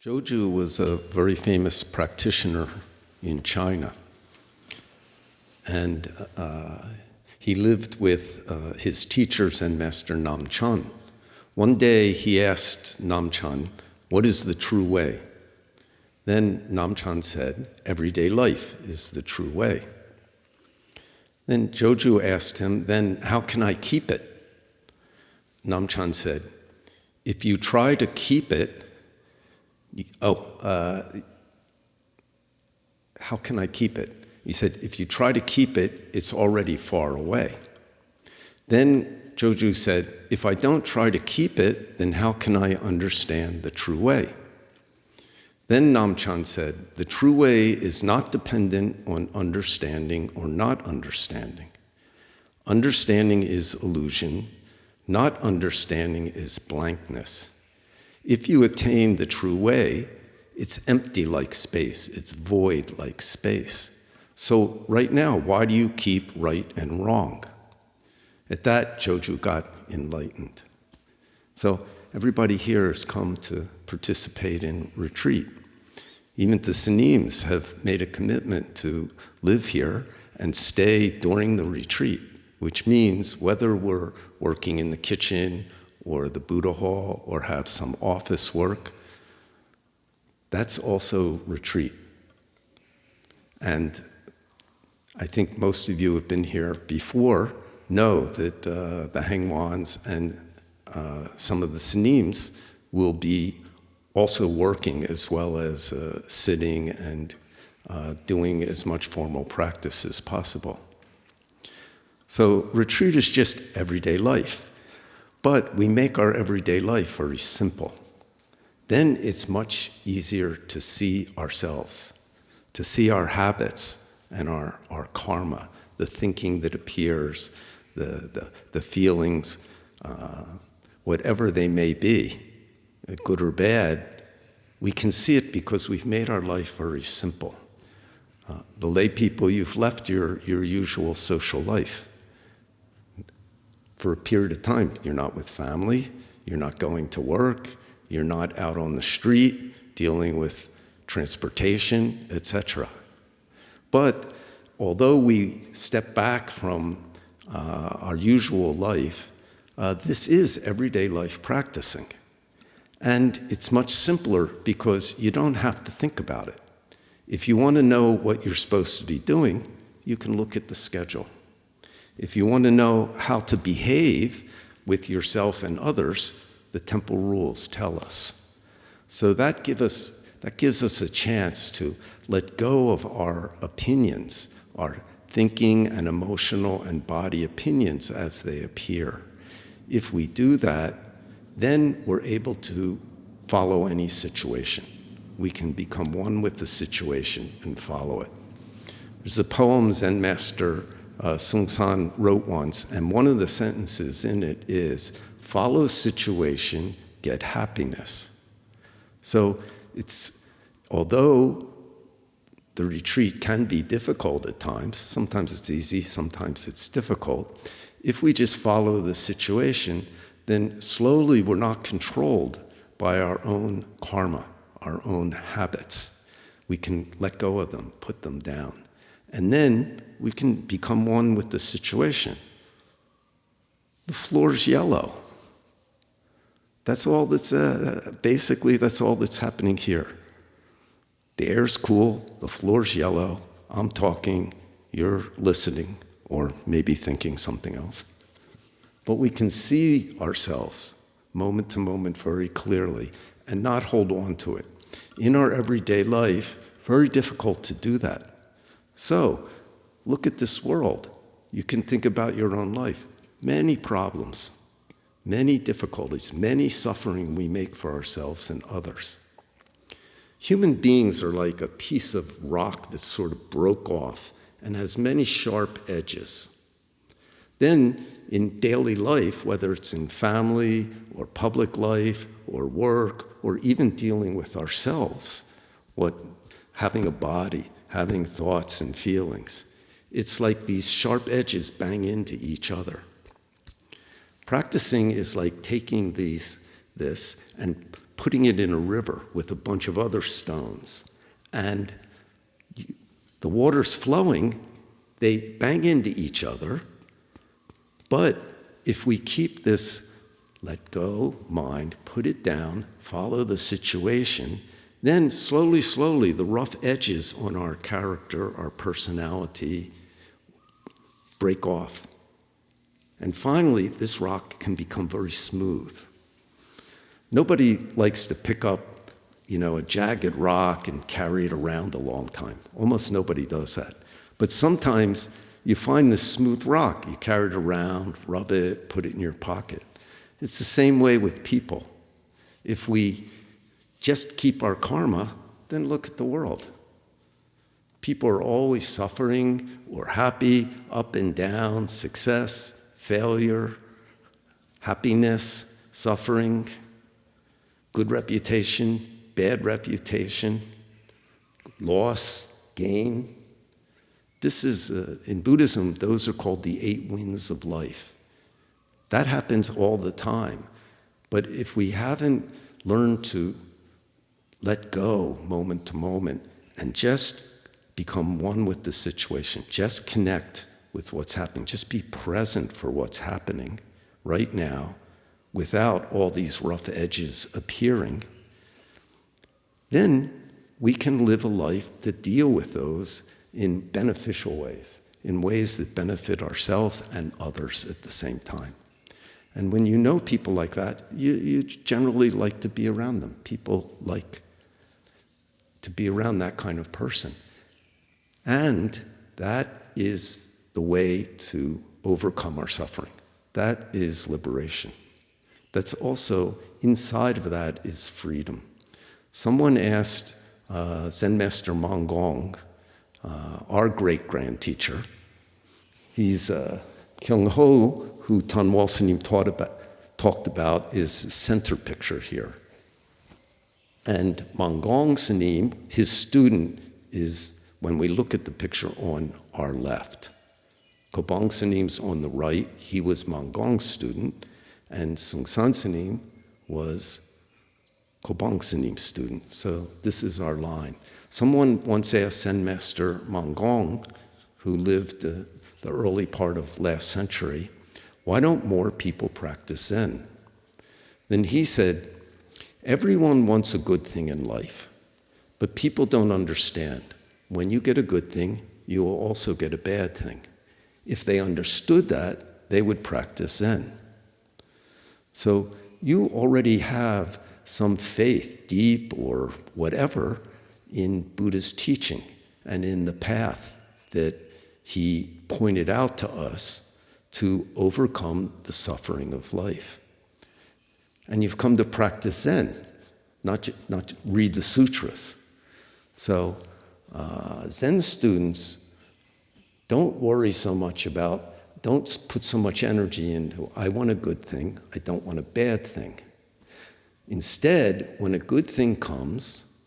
Joju was a very famous practitioner in China, and he lived with his teacher, Zen Master Namchan. One day he asked Namchan, "What is the true way?" Then Namchan said, "Everyday life is the true way." Then Joju asked him, "Then how can I keep it?" Namchan said, "If you try to keep it, how can I keep it?" He said, "If you try to keep it, it's already far away." Then Joju said, "If I don't try to keep it, then how can I understand the true way?" Then Namchan said, "The true way is not dependent on understanding or not understanding. Understanding is illusion, not understanding is blankness. If you attain the true way, it's empty like space, it's void like space. So right now, why do you keep right and wrong?" At that, Joju got enlightened. So everybody here has come to participate in retreat. Even the Sunims have made a commitment to live here and stay during the retreat, which means whether we're working in the kitchen or the Buddha hall or have some office work, that's also retreat. And I think most of you have been here before, know that the Haengwans and some of the Sunims will be also working as well as sitting and doing as much formal practice as possible. So retreat is just everyday life, but we make our everyday life very simple. Then it's much easier to see ourselves, to see our habits and our karma, the thinking that appears, the feelings, whatever they may be, good or bad, we can see it because we've made our life very simple. The lay people, you've left your usual social life. For a period of time, you're not with family, you're not going to work, you're not out on the street dealing with transportation, etc. But although we step back from our usual life, this is everyday life practicing. And it's much simpler because you don't have to think about it. If you want to know what you're supposed to be doing, you can look at the schedule. If you want to know how to behave with yourself and others, the temple rules tell us. So that gives us a chance to let go of our opinions, our thinking and emotional and body opinions as they appear. If we do that, then we're able to follow any situation. We can become one with the situation and follow it. There's a poem Zen Master Seung wrote once, and one of the sentences in it is, "Follow situation, get happiness." So although the retreat can be difficult at times, sometimes it's easy, sometimes it's difficult, if we just follow the situation, then slowly we're not controlled by our own karma, our own habits. We can let go of them, put them down. And then we can become one with the situation. The floor's yellow. That's all that's, basically that's all that's happening here. The air's cool, the floor's yellow, I'm talking, you're listening, or maybe thinking something else. But we can see ourselves moment to moment very clearly and not hold on to it. In our everyday life, very difficult to do that. So, look at this world. You can think about your own life. Many problems, many difficulties, many suffering we make for ourselves and others. Human beings are like a piece of rock that sort of broke off and has many sharp edges. Then, in daily life, whether it's in family or public life or work or even dealing with ourselves, having a body, having thoughts and feelings, it's like these sharp edges bang into each other. Practicing is like taking this and putting it in a river with a bunch of other stones. And the water's flowing, they bang into each other. But if we keep this let go mind, put it down, follow the situation, then slowly, slowly, the rough edges on our character, our personality, break off. And finally, this rock can become very smooth. Nobody likes to pick up, a jagged rock and carry it around a long time. Almost nobody does that. But sometimes you find this smooth rock, you carry it around, rub it, put it in your pocket. It's the same way with people. If we just keep our karma, then look at the world. People are always suffering or happy, up and down, success, failure, happiness, suffering, good reputation, bad reputation, loss, gain. This is, in Buddhism, those are called the 8 winds of life. That happens all the time. But if we haven't learned to let go moment to moment and just become one with the situation, just connect with what's happening, just be present for what's happening right now without all these rough edges appearing, then we can live a life that deal with those in beneficial ways, in ways that benefit ourselves and others at the same time. And when you know people like that, you generally like to be around them. People like to be around that kind of person. And that is the way to overcome our suffering. That is liberation. That's also, inside of that is freedom. Someone asked Zen Master Gong, our great-grand teacher, he's Kyung Ho, who Tan Wal Sunim talked about, is the center picture here. And Gong Sunim, his student, is, when we look at the picture, on our left. Kobong Sunim's on the right. He was Gong's student. And Seung Sunim was Kobong Sunim's student. So this is our line. Someone once asked Zen Master Gong, who lived the early part of last century, why don't more people practice Zen? Then he said, everyone wants a good thing in life, but people don't understand. When you get a good thing, you will also get a bad thing. If they understood that, they would practice Zen. So you already have some faith, deep or whatever, in Buddha's teaching and in the path that he pointed out to us to overcome the suffering of life. And you've come to practice Zen, not read the sutras. So Zen students don't worry so much about, don't put so much energy into, I want a good thing, I don't want a bad thing. Instead, when a good thing comes,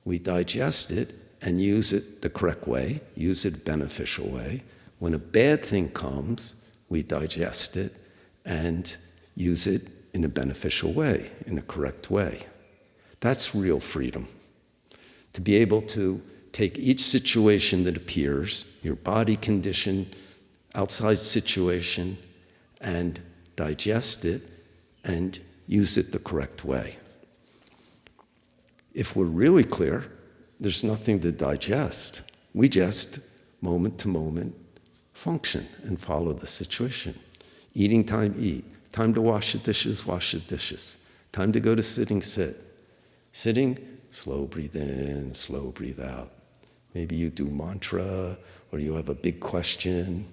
we digest it and use it the correct way, use it a beneficial way. When a bad thing comes, we digest it and use it in a beneficial way, in a correct way. That's real freedom. To be able to take each situation that appears, your body condition, outside situation, and digest it and use it the correct way. If we're really clear, there's nothing to digest. We just, moment to moment, function and follow the situation. Eating time, eat. Time to wash the dishes, wash the dishes. Time to go to sitting, sit. Sitting, slow breathe in, slow breathe out. Maybe you do mantra, or you have a big question.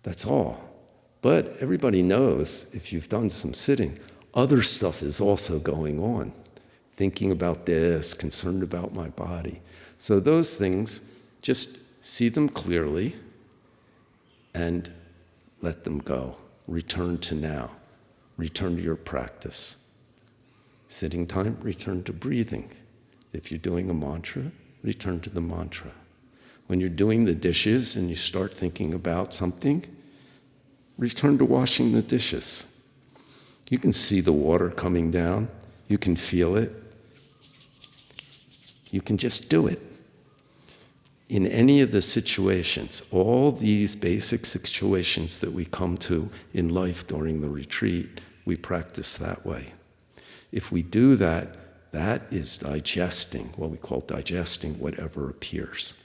That's all. But everybody knows, if you've done some sitting, other stuff is also going on. Thinking about this, concerned about my body. So those things, just see them clearly and let them go. Return to now. Return to your practice. Sitting time, return to breathing. If you're doing a mantra, return to the mantra. When you're doing the dishes and you start thinking about something, return to washing the dishes. You can see the water coming down. You can feel it. You can just do it. In any of the situations, all these basic situations that we come to in life during the retreat, we practice that way. If we do that, that is digesting, what we call digesting whatever appears.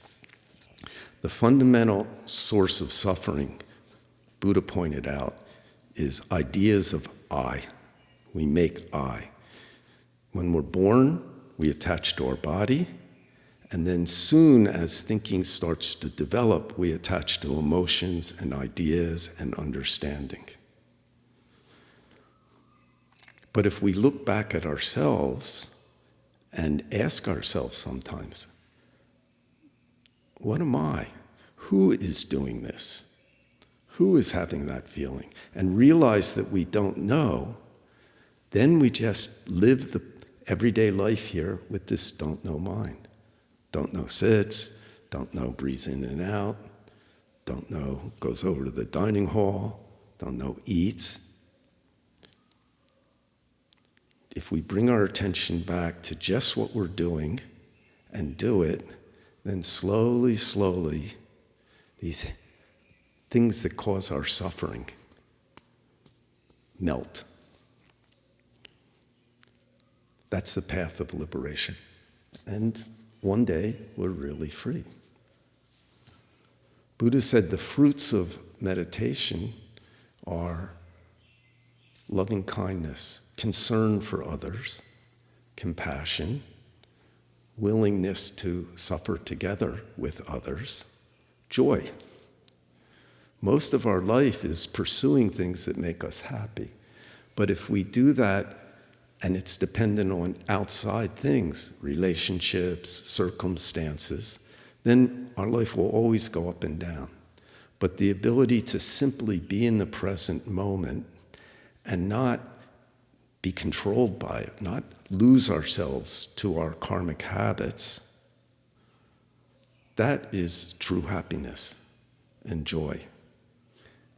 The fundamental source of suffering, Buddha pointed out, is ideas of I. We make I. When we're born, we attach to our body, and then soon as thinking starts to develop, we attach to emotions and ideas and understanding. But if we look back at ourselves and ask ourselves sometimes, what am I? Who is doing this? Who is having that feeling? And realize that we don't know, then we just live the everyday life here with this don't know mind. Don't know sits, don't know breathes in and out, don't know goes over to the dining hall, don't know eats. If we bring our attention back to just what we're doing and do it, then slowly, slowly, these things that cause our suffering melt. That's the path of liberation. And one day, we're really free. Buddha said the fruits of meditation are loving kindness, concern for others, compassion, willingness to suffer together with others, joy. Most of our life is pursuing things that make us happy. But if we do that, and it's dependent on outside things, relationships, circumstances, then our life will always go up and down. But the ability to simply be in the present moment and not be controlled by it, not lose ourselves to our karmic habits, that is true happiness and joy.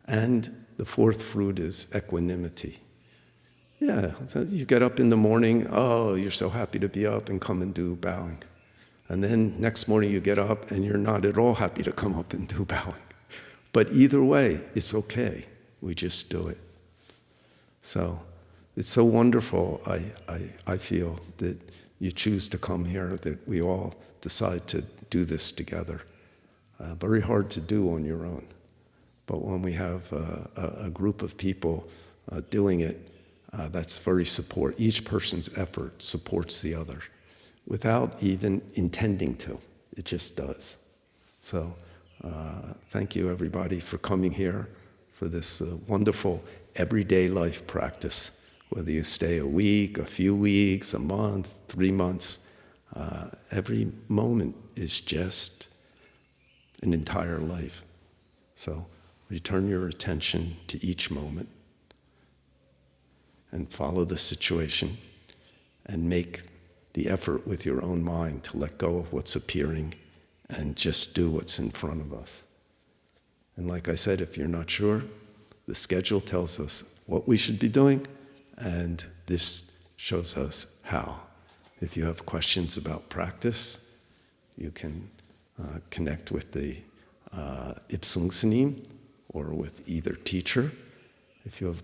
And the fourth fruit is equanimity. Yeah, you get up in the morning, oh, you're so happy to be up and come and do bowing. And then next morning you get up and you're not at all happy to come up and do bowing. But either way, it's okay. We just do it. So it's so wonderful, I feel, that you choose to come here, that we all decide to do this together. Very hard to do on your own. But when we have a group of people doing it, that's very support. Each person's effort supports the other without even intending to. It just does. So thank you, everybody, for coming here for this wonderful everyday life practice. Whether you stay a week, a few weeks, a month, 3 months, every moment is just an entire life. So return your attention to each moment and follow the situation and make the effort with your own mind to let go of what's appearing and just do what's in front of us. And like I said, if you're not sure, the schedule tells us what we should be doing, and this shows us how. If you have questions about practice, you can connect with the Ipsung Sunim or with either teacher. If you have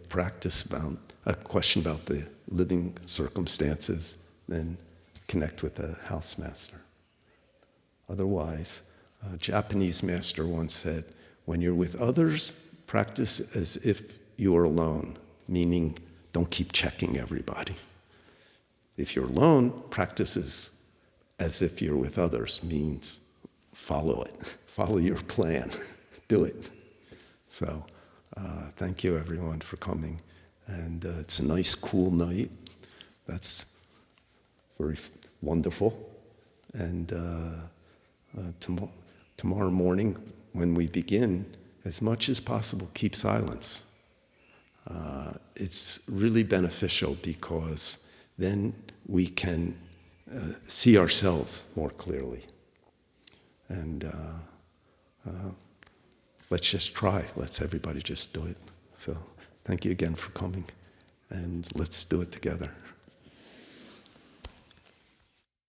a question about the living circumstances, then connect with the house master. Otherwise, a Japanese master once said, when you're with others, practice as if you are alone, meaning don't keep checking everybody. If you're alone, practice as if you're with others, means follow it. Follow your plan. Do it. So thank you, everyone, for coming. And it's a nice, cool night. That's very wonderful. And tomorrow morning, when we begin, as much as possible, keep silence. It's really beneficial because then we can see ourselves more clearly. And let's just try. Let's everybody just do it. So thank you again for coming, and let's do it together.